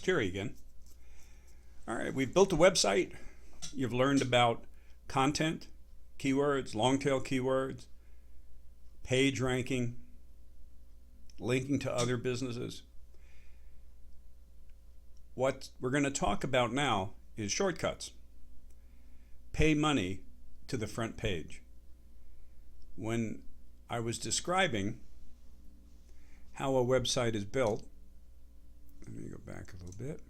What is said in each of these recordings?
Terry again. All right, we've built a website. You've learned about content, keywords, long-tail keywords, page ranking, linking to other businesses. What we're going to talk about now is shortcuts. Pay money to the front page. When I was describing how a website is built, let me go back a little bit.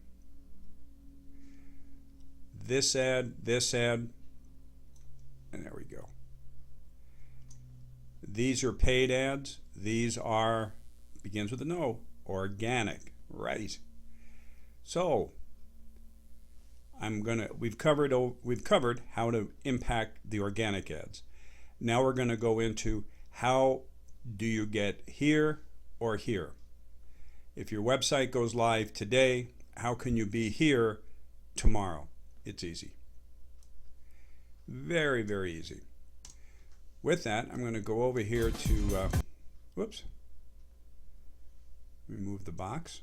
This ad, and there we go. These are paid ads. These are, begins with an O, organic, right? So we've covered how to impact the organic ads. Now we're going to go into how do you get here or here. If your website goes live today, how can you be here tomorrow? It's easy. Very, very easy. With that, I'm going to go over here to, whoops, remove the box.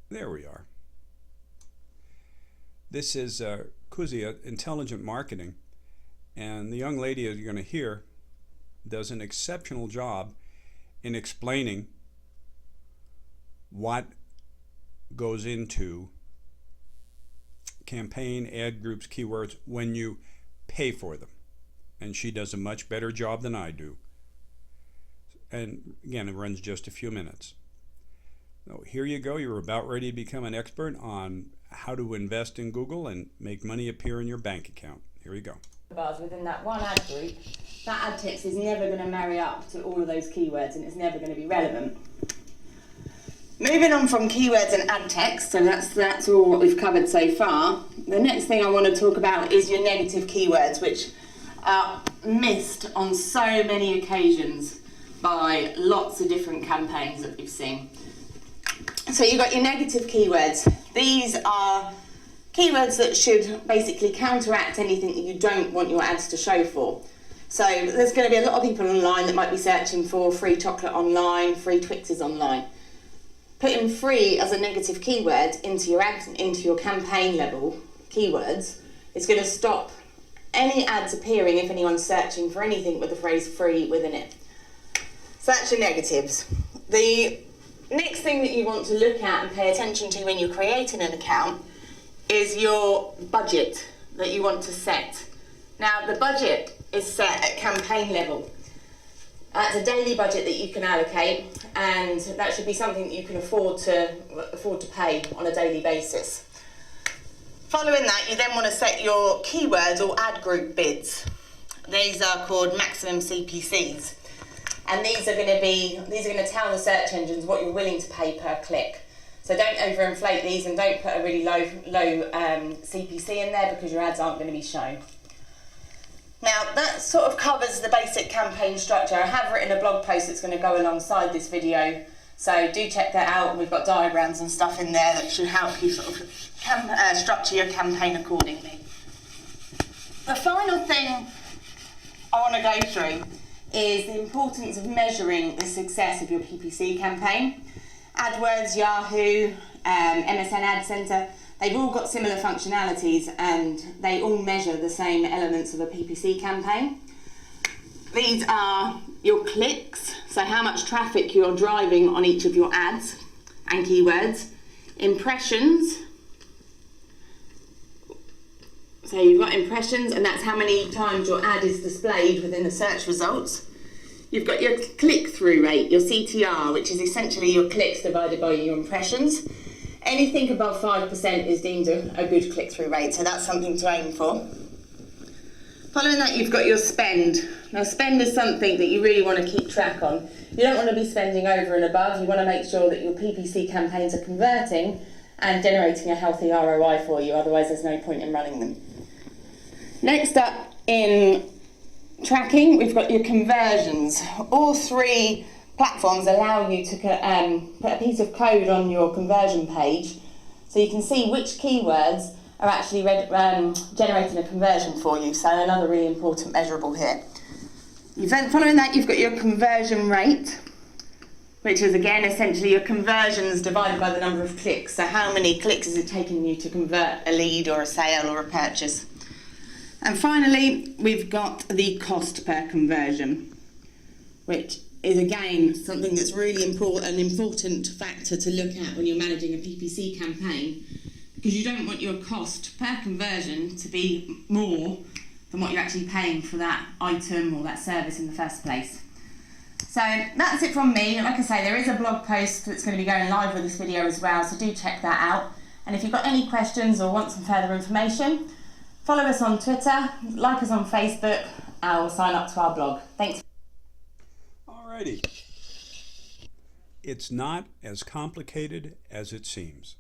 There we are. This is Kuzia, Intelligent Marketing, and the young lady, as you're going to hear, does an exceptional job in explaining what goes into campaign, ad groups, keywords when you pay for them. And she does a much better job than I do. And again, it runs just a few minutes. So here you go. You're about ready to become an expert on how to invest in Google and make money appear in your bank account. Here you go. Bars within that one ad group, that ad text is never going to marry up to all of those keywords, and it's never going to be relevant. Moving on from keywords and ad text, so that's all what we've covered so far. The next thing I want to talk about is your negative keywords, which are missed on so many occasions by lots of different campaigns that we've seen. So you've got your negative keywords. These are keywords that should basically counteract anything that you don't want your ads to show for. So there's going to be a lot of people online that might be searching for free chocolate online, free Twizzlers online. Putting free as a negative keyword into your ads, into your campaign level keywords, is going to stop any ads appearing if anyone's searching for anything with the phrase free within it. So that's your negatives. The next thing that you want to look at and pay attention to when you're creating an account is your budget that you want to set. Now, the budget is set at campaign level. It's a daily budget that you can allocate, and that should be something that you can afford to pay on a daily basis. Following that, you then want to set your keywords or ad group bids. These are called maximum CPCs, and these are going to tell the search engines what you're willing to pay per click. So don't overinflate these, and don't put a really low CPC in there, because your ads aren't going to be shown. Now, that sort of covers the basic campaign structure. I have written a blog post that's going to go alongside this video, so do check that out. We've got diagrams and stuff in there that should help you sort of structure your campaign accordingly. The final thing I want to go through is the importance of measuring the success of your PPC campaign. AdWords, Yahoo, MSN Ad Center, they've all got similar functionalities, and they all measure the same elements of a PPC campaign. These are your clicks, so how much traffic you're driving on each of your ads and keywords. Impressions, so you've got impressions, and that's how many times your ad is displayed within the search results. You've got your click-through rate, your CTR, which is essentially your clicks divided by your impressions. Anything above 5% is deemed a good click-through rate, so that's something to aim for. Following that, you've got your spend. Now, spend is something that you really want to keep track on. You don't want to be spending over and above. You want to make sure that your PPC campaigns are converting and generating a healthy ROI for you, otherwise there's no point in running them. Next up in tracking, we've got your conversions. All three platforms allow you to put a piece of code on your conversion page, so you can see which keywords are actually generating a conversion for you. So another really important measurable here. Following that, you've got your conversion rate. which is again essentially your conversions divided by the number of clicks. So how many clicks is it taking you to convert a lead or a sale or a purchase? And finally, we've got the cost per conversion, which is again something that's really an important factor to look at when you're managing a PPC campaign, because you don't want your cost per conversion to be more than what you're actually paying for that item or that service in the first place. So that's it from me. Like I say, there is a blog post that's going to be going live with this video as well, so do check that out. And if you've got any questions or want some further information, follow us on Twitter, like us on Facebook, or sign up to our blog. Thanks. Alrighty. It's not as complicated as it seems.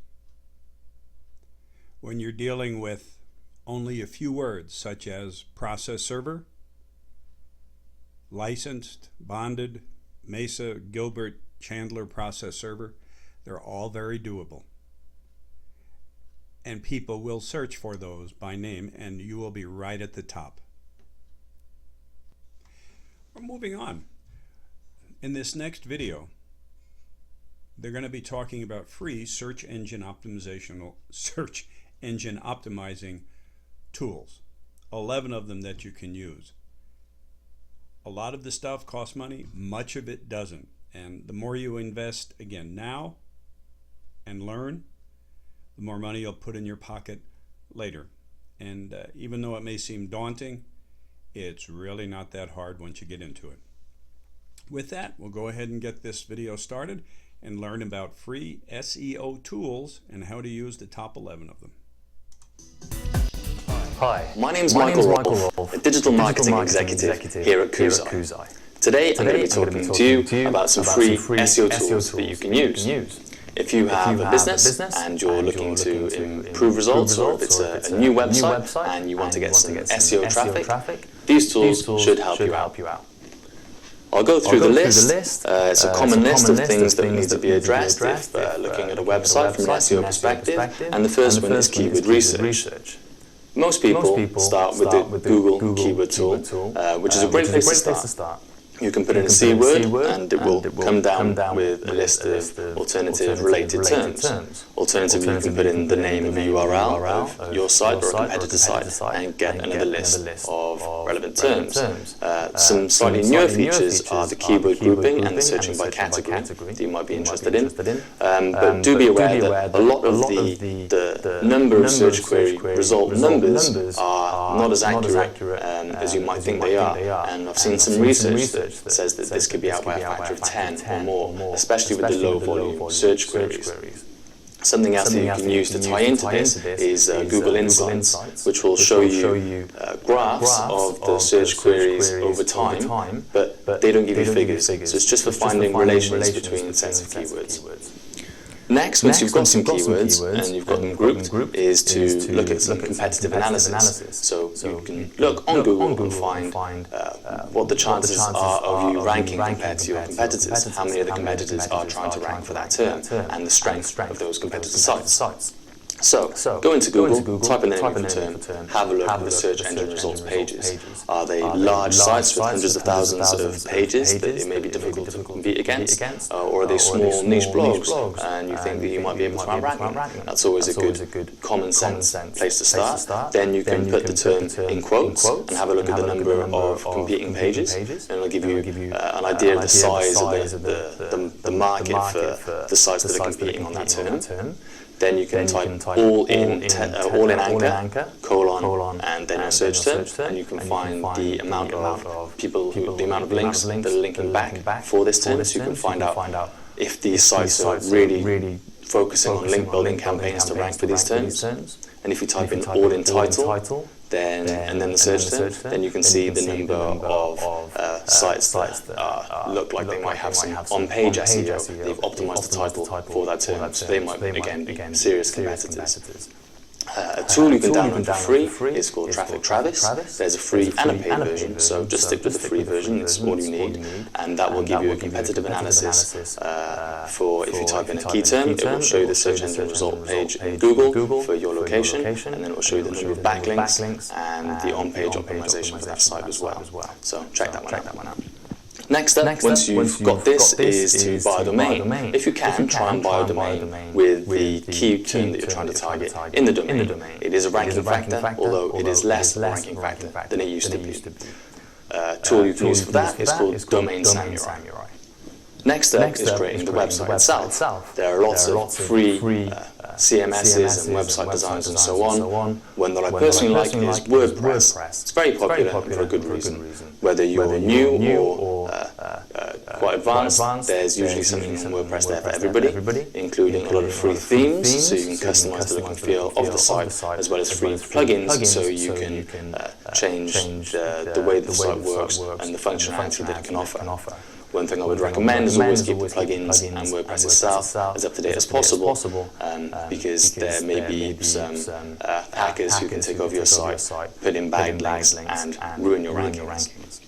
When you're dealing with only a few words, such as process server, licensed, bonded, Mesa, Gilbert, Chandler process server, they're all very doable. And people will search for those by name, and you will be right at the top. We're moving on. In this next video, they're going to be talking about free search engine optimizing tools, 11 of them that you can use. A lot of the stuff costs money, much of it doesn't. And the more you invest, again, now and learn, the more money you'll put in your pocket later. And even though it may seem daunting, it's really not that hard once you get into it. With that, we'll go ahead and get this video started and learn about free SEO tools and how to use the top 11 of them. Hi, my name is Michael Rolfe, a digital marketing executive here at Kuzai. Today I'm going to be talking to you about some free SEO tools that you can use. If you have a business and you're looking to improve results, or if it's a new website and you want to get some SEO traffic, these tools should help you out. I'll go through the list. It's a common list of things that need to be addressed if looking at a website from an SEO perspective, and the first one is keyword research. Most people start with the Google keyword tool, which is a great place to start. You can put in a C word and it will come down with a list of alternative related terms. Alternatively, you can put in the name of a URL of your site or a competitor site and get another list of relevant terms. Some slightly newer features are the keyword grouping and the searching by category that you might be interested in. But do be aware that a lot of the number of search query result numbers are not as accurate as you might think they are. And I've seen some research that says that this could be out by a factor of 10 or more, especially with the low volume search queries. Something else that you can use to tie into this is Google Insights, which will show you graphs of the search queries over time, but they don't give you figures. So it's just for finding relations between sets of keywords. Next, once you've got some keywords and you've got them grouped, is to look at some competitive analysis. So you can look on Google and find what the chances are of you ranking compared to your competitors, how many other competitors are trying to rank for that term, and the strength of those competitor sites. So, go into Google, type in the name of the term, have a look at the search engine results pages. Are they large sites with hundreds of thousands of pages that it may be difficult to compete against? Or are they small niche blogs and you think that you might be able to outrank them? That's always a good common sense place to start. Then you can put the term in quotes and have a look at the number of competing pages, and it'll give you an idea of the size of the market for the sites that are competing on that term. Then you can type all in anchor, colon, and then your search term, and you can find the amount of people, the amount of links that are linking back for this term, so you can find out if these sites are really focusing on link building campaigns to rank for these terms. And if you type in all in title, and then the search term, then you can see the number of sites that look like they might have some on-page SEO. They've optimized the title for that term, so they might, again, be serious competitors. A tool you can download for free is called Traffic Travis. There's a free and a paid version, so just stick with the free version, that's all you need, and that will give you a competitive analysis for if you type in a key term, it will show you the search engine result page in Google for your location, and then it will show you the number of backlinks and the on-page optimization for that site as well. So check that one out. Next up, once you've got this, is to buy a domain. If you can, try and buy a domain with the key term that you're trying to target in the domain. It is a ranking factor, although it is less a ranking factor than it used to be. Tool you can use for that is called Domain Samurai. Next up is creating the website itself. There are lots of free CMSs and website designs and so on. One that I personally like is WordPress. It's very popular and for a good reason. Whether you're new or quite advanced, there's usually something on WordPress there for everybody, including a lot of free themes, so you can customize the look and feel of the site, as well as free plugins, so you can change the way the site works and the functionality that it can offer. One thing I would recommend is always keep the plugins and WordPress itself as up to date as possible, because there may be some hackers who can take over your site, put in backlinks and ruin your rankings.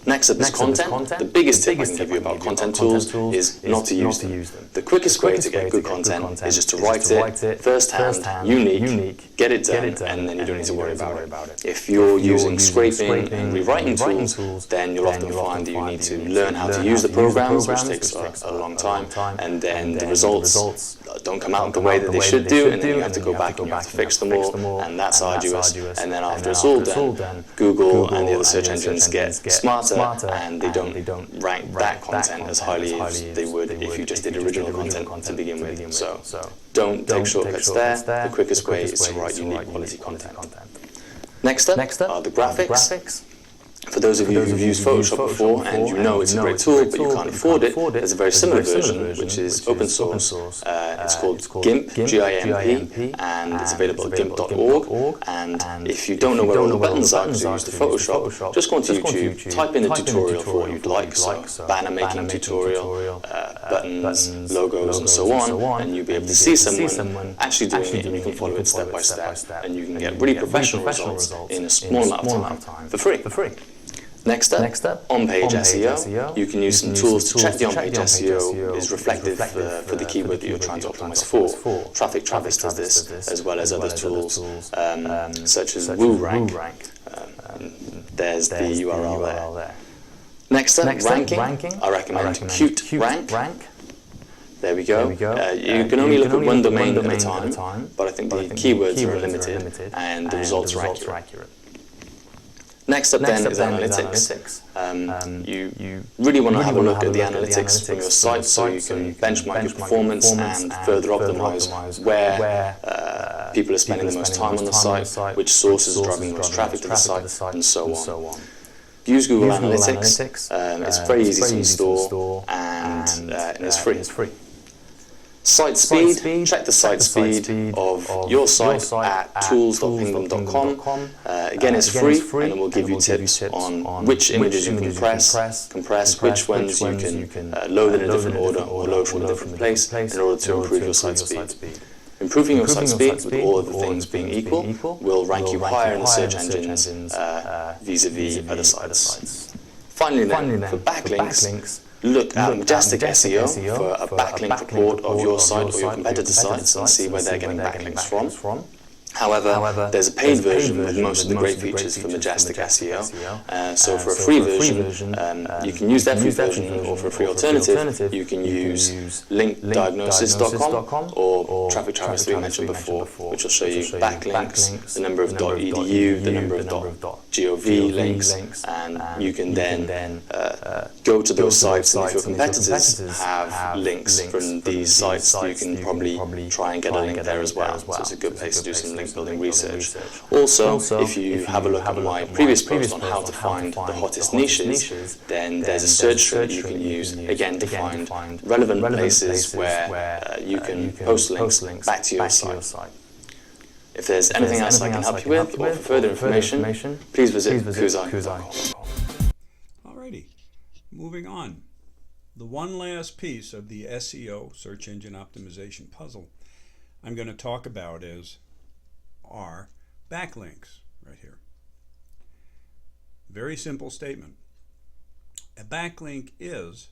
Next up is content. The biggest tip I can give you about content tools is not to use them. The quickest way to get good content is just to write it first hand, unique, get it done, and then you don't need to worry about it. If you're using scraping and rewriting tools, then you'll often find that you need to learn how to use the programs, which takes a long time, and then the results don't come out the way that they should do, and then you have to go back and you have to fix them all, and that's arduous. And then after it's all done, Google and the other search engines get smarter, and they don't rank that content as highly as they would if you just did original content to begin with. So don't take shortcuts there. The quickest way is to write unique quality content. Next up are the graphics. For those of you who've used Photoshop before and you know it's a great tool but you can't afford it, there's a very similar version which is open source. It's called GIMP, G-I-M-P, and it's available at gimp.org. And if you don't know where all the buttons are because you used to Photoshop, just go onto YouTube, type in the tutorial for what you'd like, so banner making tutorial, buttons, logos and so on, and you'll be able to see someone actually doing it, and you can follow it step by step, and you can get really professional results in a small amount of time for free. Next up, on-page SEO. You can use some tools to check the on-page SEO is reflective for the keyword that you're trying to optimize for. Traffic Travis does this, as well as other tools such as WooRank. There's the URL there. Next up, ranking. I recommend QuteRank. There we go. You can only look at one domain at a time, but I think the keywords are limited and the results are accurate. Next up then is analytics. You really want to have a look at the analytics from your site so you can benchmark your performance and further optimize where people are spending the most time on the site, which sources are driving the most traffic to the site, and so on. Use Google Analytics. It's very easy to install and it's free. Site speed, check the site speed of your site at tools.pingdom.com. Again, it's free and it will give you tips on which images you can compress, which ones you can load in a different order or load from a different place in order to improve your site speed. Improving your site speed with all of the things being equal will rank you higher in the search engines vis-a-vis other sites. Finally then, for backlinks, look at Majestic SEO for a backlink report of your site or your competitor sites and see where they're getting backlinks from. However, there's a paid version with most of the great features for Majestic SEO. So for a free version, you can use that free version, or for a free alternative, you can use linkdiagnosis.com or Traffic Travis that we mentioned before, which will show you backlinks, the number of .edu, the number of .gov links, and you can then go to those sites, and if your competitors have links from these sites, you can probably try and get a link there as well. So it's a good place to do some link building research. Also, if you have a look at my previous post on how to find the hottest niches, then there's a search string that you can use, again, to find relevant places where you can post links back to your site. If there's anything else I can help you with, or for further information, please visit Kuzai.com. Alrighty, moving on. The one last piece of the SEO, search engine optimization puzzle, I'm going to talk about are backlinks right here. Very simple statement. A backlink is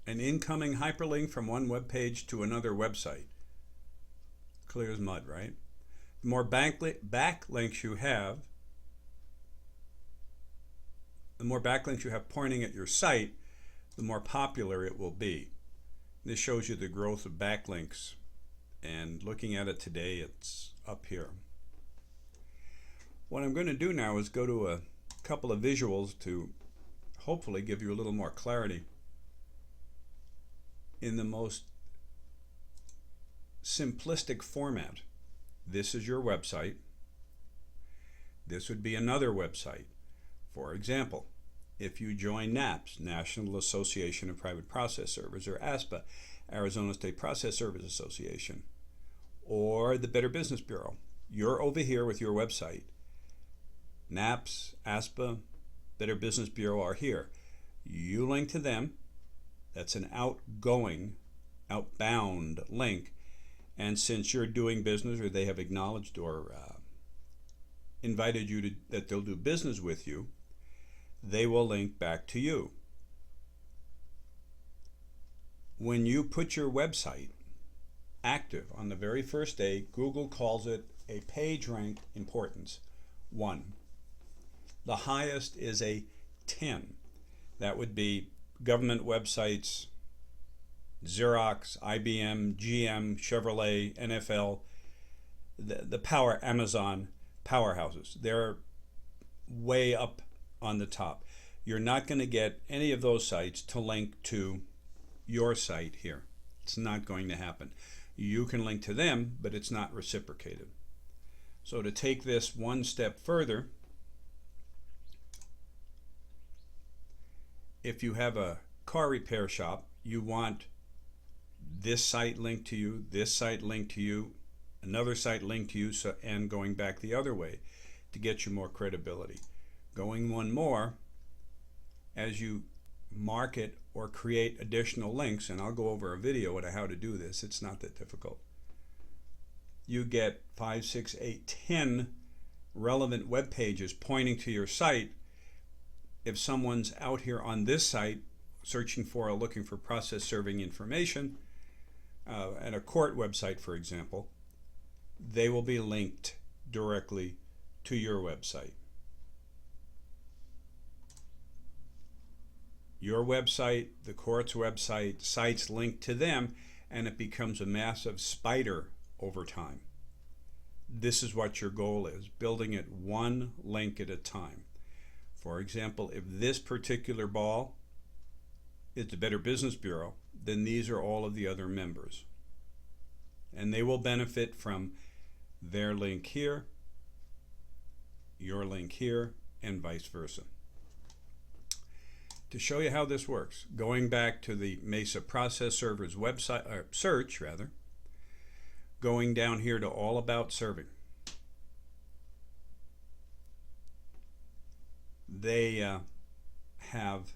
an incoming hyperlink from one web page to another website. Clear as mud, right? The more backlinks you have, pointing at your site, the more popular it will be. This shows you the growth of backlinks, and looking at it today, it's up here. What I'm going to do now is go to a couple of visuals to hopefully give you a little more clarity in the most simplistic format. This is your website. This would be another website. For example, if you join NAPS, National Association of Private Process Servers, or ASPA, Arizona State Process Service Association, or the Better Business Bureau, you're over here with your website. NAPS, ASPA, Better Business Bureau are here. You link to them. That's an outbound link. And since you're doing business, or they have acknowledged or invited you that they'll do business with you, they will link back to you. When you put your website active on the very first day, Google calls it a page rank importance 1. The highest is a 10. That would be government websites, Xerox, IBM, GM, Chevrolet, NFL, the power Amazon powerhouses. They're way up on the top. You're not going to get any of those sites to link to your site here. It's not going to happen. You can link to them, but it's not reciprocated. So to take this one step further, if you have a car repair shop, you want this site linked to you, this site linked to you, another site linked to you, and going back the other way to get you more credibility. Going one more, as you market or create additional links, and I'll go over a video on how to do this, it's not that difficult. You get 5, 6, 8, 10 relevant web pages pointing to your site. If someone's out here on this site searching for or looking for process serving information, at a court website, for example, they will be linked directly to your website. Your website, the court's website, sites linked to them, and it becomes a massive spider over time. This is what your goal is, building it one link at a time. For example, if this particular ball is the Better Business Bureau, then these are all of the other members. And they will benefit from their link here, your link here, and vice versa. To show you how this works, going back to the Mesa Process Servers website, or search rather, going down here to All About Serving. They have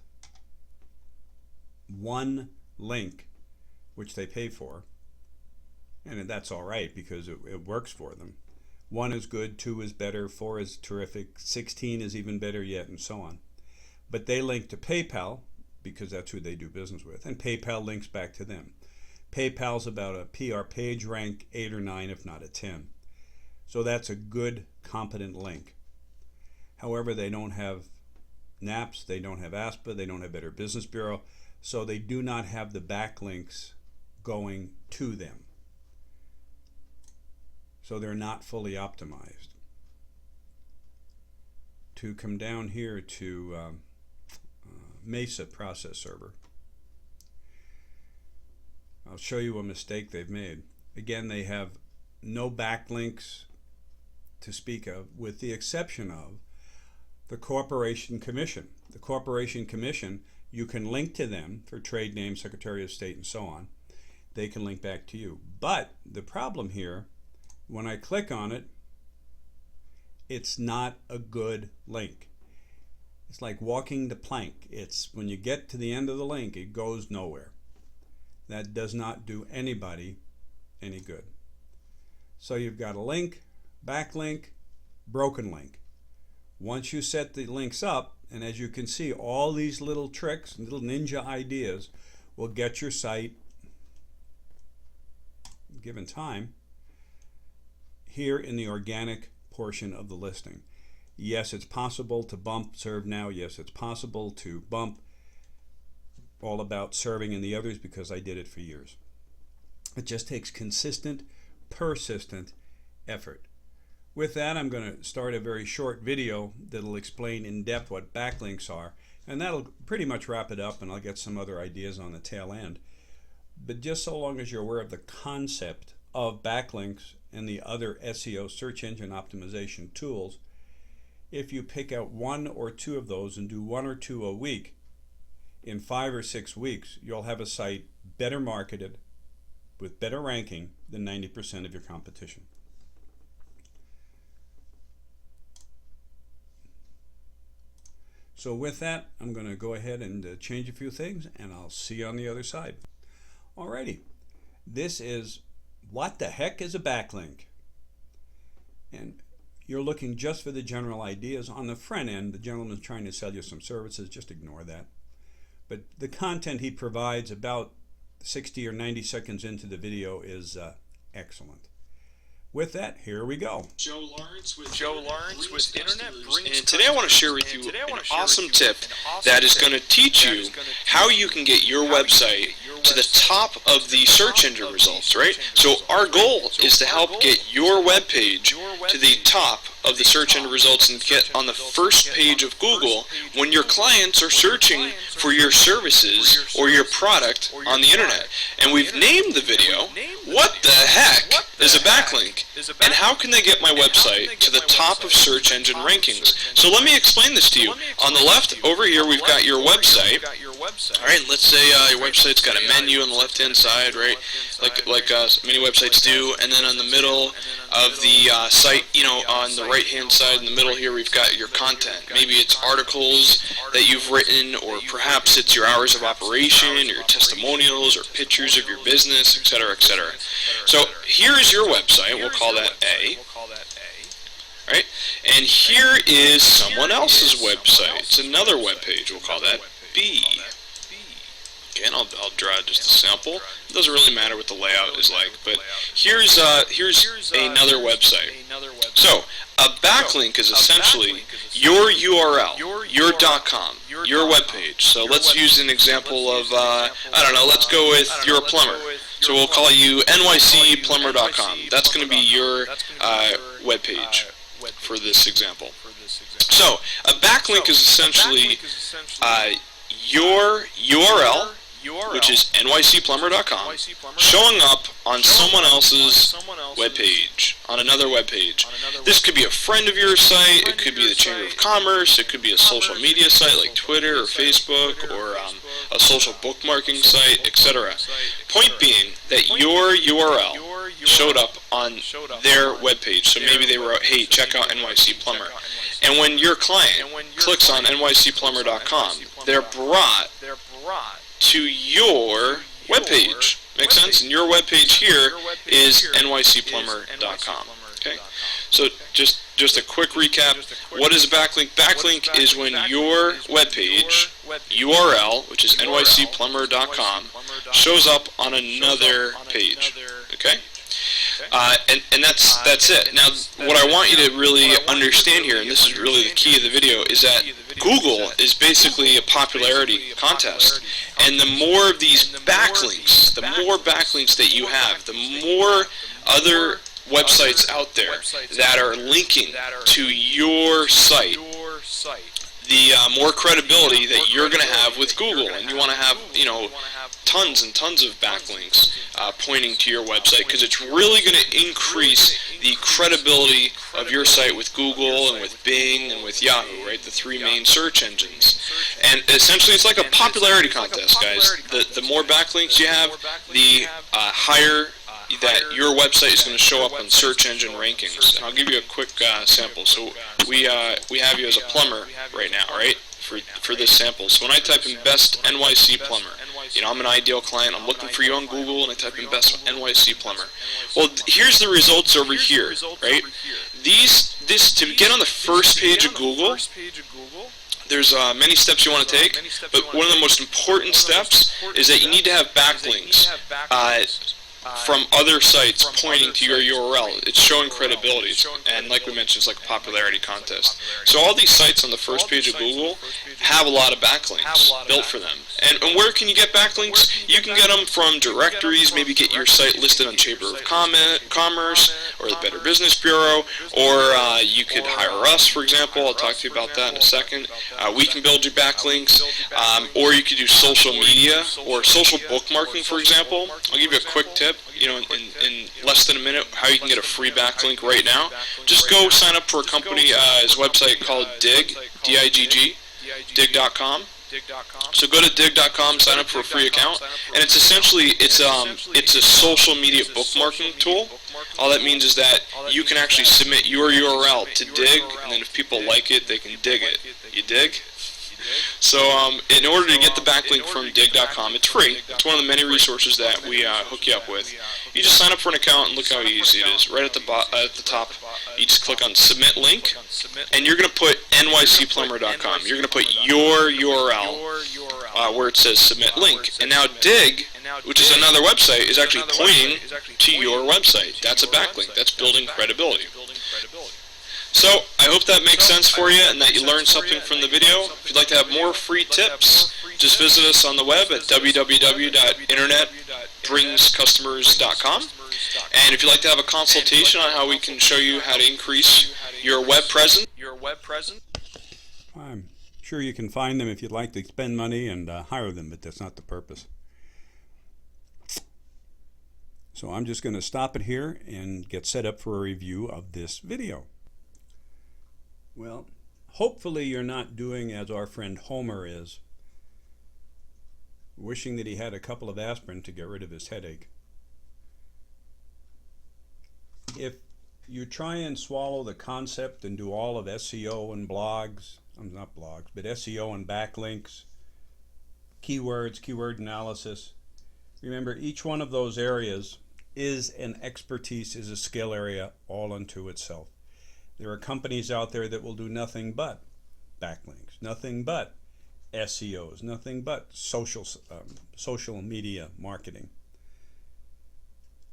one link which they pay for, and that's all right because it works for them. 1 is good, 2 is better, 4 is terrific, 16 is even better yet, and so on. But they link to PayPal because that's who they do business with, and PayPal links back to them. PayPal's about a PR page rank 8 or 9, if not a 10. So that's a good, competent link. However, they don't have NAPS, they don't have ASPA, they don't have Better Business Bureau, so they do not have the backlinks going to them. So they're not fully optimized. To come down here to Mesa Process Server, I'll show you a mistake they've made. Again, they have no backlinks to speak of, with the exception of the Corporation Commission. The Corporation Commission, you can link to them for trade name, Secretary of State, and so on. They can link back to you. But the problem here, when I click on it, it's not a good link. It's like walking the plank. It's when you get to the end of the link, it goes nowhere. That does not do anybody any good. So you've got a link, backlink, broken link. Once you set the links up, and as you can see, all these little tricks and little ninja ideas will get your site, given time, here in the organic portion of the listing. Yes, it's possible to bump serve now. Yes, it's possible to bump all about serving in the others because I did it for years. It just takes consistent, persistent effort. With that, I'm going to start a very short video that'll explain in depth what backlinks are, and that'll pretty much wrap it up, and I'll get some other ideas on the tail end. But just so long as you're aware of the concept of backlinks and the other SEO search engine optimization tools, if you pick out one or two of those and do one or two a week, in 5 or 6 weeks, you'll have a site better marketed with better ranking than 90% of your competition. So with that, I'm going to go ahead and change a few things, and I'll see you on the other side. Alrighty, this is what the heck is a backlink? And you're looking just for the general ideas. On the front end, the gentleman's trying to sell you some services, just ignore that. But the content he provides about 60 or 90 seconds into the video is excellent. With that, here we go. Joe Lawrence with Internet Brings. And today I want to share with you an awesome tip that is going to teach you how you can get your website to the top of the search engine results, right? So our goal is to help get your web page to the top of the search engine results and get on the first page of Google when your clients are searching for your services or your product on the internet. And we've named the video, What the Heck is a Backlink? And how can they get my website to the top of search engine rankings? So let me explain this to you. On the left, over here, we've got your website. All right, let's say your website's got a menu on the left-hand side, right? Like many websites do. And then on the middle of the site, you know, on the right-hand side in the middle here, we've got your content. Maybe it's articles that you've written, or perhaps it's your hours of operation, or your testimonials, or pictures of your business, etc., etc. So here is your website. We'll call that A. Right? And here is someone else's website. It's another web page. We'll call that B. Again, I'll draw just a sample. It doesn't really matter what the layout is like, but here's another website. So a backlink is essentially your URL, your .com, your web page. So let's use an example of I don't know. Let's go with you're a plumber. So we'll call you nycplumber.com. That's going to be your web page for this example. So a backlink is essentially your URL, which is nycplumber.com, showing up on someone else's web page, on another web page. This could be a friend of your site, it could be the Chamber of Commerce, it could be a social media site like Twitter or Facebook, or a social bookmarking site, etc. Point being that your URL showed up on their web page. So maybe they wrote, hey, check out NYC Plumber. And when your client clicks on nycplumber.com, they're brought to your webpage. Makes sense? And your webpage here is nycplumber.com. Okay? So just a quick recap. What is a backlink? Backlink is when your webpage URL, which is nycplumber.com, shows up on another page. Okay? And that's it. Now, what I want you to really understand here, and this is really the key of the video, is that Google is basically a popularity contest. And the more of these backlinks, that you have, the more other websites out there that are linking to your site, the more credibility that you're going to have with Google. And you want to have, you know, tons and tons of backlinks pointing to your website, because it's really going to increase the credibility of your site with Google and with Bing and with Yahoo, right? The three main search engines. And essentially it's like a popularity contest, guys. The more backlinks you have, the higher that your website is going to show up on search engine rankings. And I'll give you a quick sample. So we have you as a plumber right now, right? For this sample. So when I type in best NYC plumber, you know, I'm an ideal client, I'm looking for you on Google, and I type in best NYC plumber. Well, here's the results over here, right? This to get on the first page of Google, there's many steps you want to take, but one of the most important steps is that you need to have backlinks from other sites pointing to your URL. It's showing credibility, and like we mentioned, it's like a popularity contest. So all these sites on the first page of Google have a lot of backlinks built for them. And where can you get backlinks? You can get them from directories, maybe get your site listed on Chamber of Commerce or the Better Business Bureau, or you could hire us, for example. I'll talk to you about that in a second. We can build you backlinks, or you could do social media or social bookmarking, for example. I'll give you a quick tip, in less than a minute, how you can get a free backlink right now. Just go sign up for a company's website called Digg, D-I-G-G, Digg.com. So go to Digg.com, sign up for a free account, and it's essentially it's a social media bookmarking tool. All that means is that you can actually submit your URL to Digg, and then if people like it, they can dig it. You dig? So in order to get the backlink from Digg.com, it's free. It's one of the many resources that we hook you up with. You just sign up for an account and look how easy it is. Right at the top, you just click on Submit Link, and you're going to put nycplumber.com. You're going to put your URL where it says Submit Link. And now Digg, which is another website, is actually pointing to your website. That's a backlink. That's building credibility. So, I hope that makes sense for you and that you learned something from the video. If you'd like to have more free tips, just visit us on the web at www.internetbringscustomers.com. And if you'd like to have a consultation on how we can show you how to increase your web presence, I'm sure you can find them if you'd like to spend money and hire them, but that's not the purpose. So I'm just going to stop it here and get set up for a review of this video. Well, hopefully you're not doing as our friend Homer is, wishing that he had a couple of aspirin to get rid of his headache. If you try and swallow the concept and do all of SEO and blogs, not blogs, but SEO and backlinks, keywords, keyword analysis, remember each one of those areas is an expertise, is a skill area all unto itself. There are companies out there that will do nothing but backlinks, nothing but SEOs, nothing but social media marketing.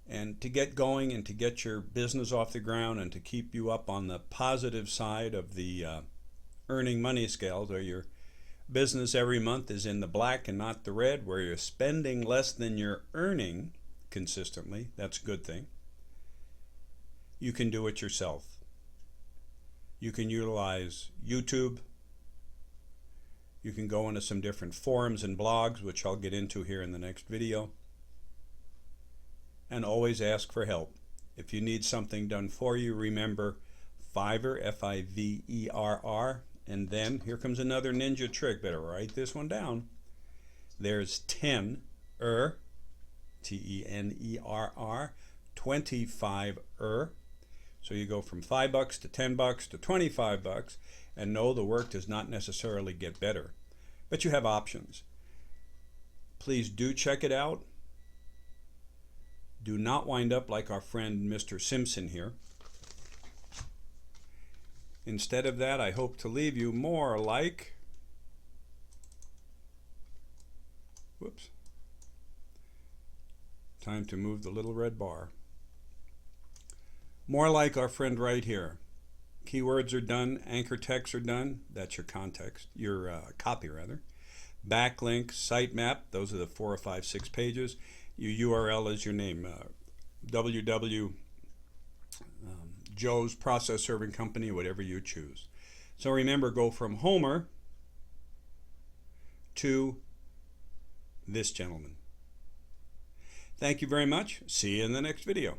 And to get going and to get your business off the ground and to keep you up on the positive side of the earning money scales, or your business every month is in the black and not the red, where you're spending less than you're earning consistently, that's a good thing. You can do it yourself. You can utilize YouTube. You can go into some different forums and blogs, which I'll get into here in the next video. And always ask for help. If you need something done for you, remember Fiverr, F-I-V-E-R-R. And then here comes another ninja trick. Better write this one down. There's Tenerr, T-E-N-E-R-R, 25er. So you go from $5 to $10 to $25, and no, the work does not necessarily get better, but you have options. Please do check it out. Do not wind up like our friend Mr. Simpson here. Instead of that, I hope to leave you more like, whoops, time to move the little red bar. More like our friend right here. Keywords are done, anchor texts are done, that's your context, your copy rather. Backlink, sitemap, those are the 4 or 5, 6 pages. Your URL is your name, www. Joe's Process Serving Company, whatever you choose. So remember, go from Homer to this gentleman. Thank you very much. See you in the next video.